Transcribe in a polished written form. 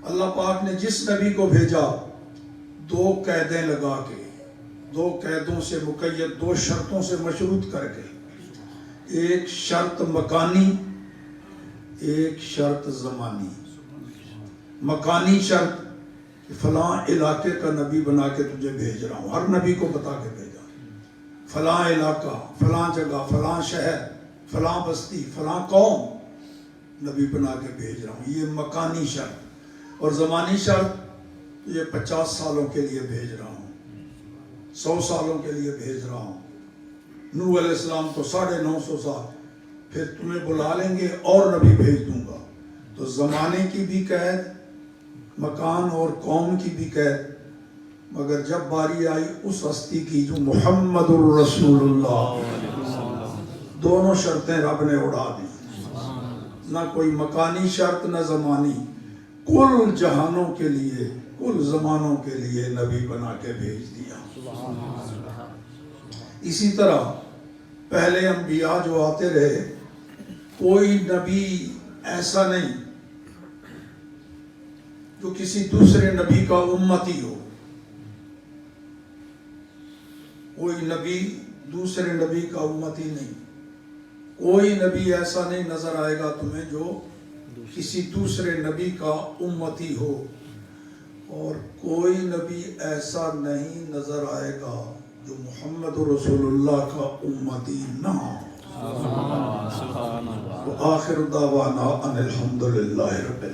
اللہ پاک نے جس نبی کو بھیجا 2 قیدیں لگا کے، 2 قیدوں سے مقید، 2 شرطوں سے مشروط کر کے، ایک شرط مکانی، ایک شرط زمانی۔ مکانی شرط کہ فلاں علاقے کا نبی بنا کے تجھے بھیج رہا ہوں، ہر نبی کو بتا کے بھیجا، فلاں علاقہ، فلاں جگہ، فلاں شہر، فلاں بستی، فلاں قوم نبی بنا کے بھیج رہا ہوں، یہ مکانی شرط۔ اور زمانی شرط، یہ 50 سالوں کے لیے بھیج رہا ہوں، 100 سالوں کے لیے بھیج رہا ہوں۔ نوح علیہ السلام کو 950 سال، پھر تمہیں بلا لیں گے اور نبی بھیج دوں گا۔ تو زمانے کی بھی قید، مکان اور قوم کی بھی قید، مگر جب باری آئی اس ہستی کی جو محمد الرسول اللہ، دونوں شرطیں رب نے اڑا دی، نہ کوئی مکانی شرط نہ زمانی، کل جہانوں کے لیے، کل زمانوں کے لیے نبی بنا کے بھیج دیا۔ اسی طرح پہلے انبیاء جو آتے رہے، کوئی نبی ایسا نہیں جو کسی دوسرے نبی کا امتی ہو، کوئی نبی دوسرے نبی کا امتی نہیں، کوئی نبی ایسا نہیں نظر آئے گا تمہیں جو کسی دوسرے نبی کا امتی ہو، اور کوئی نبی ایسا نہیں نظر آئے گا جو محمد رسول اللہ کا امتی نہ ہو۔ وآخر دعوانا ان الحمدللہ رب العالمین۔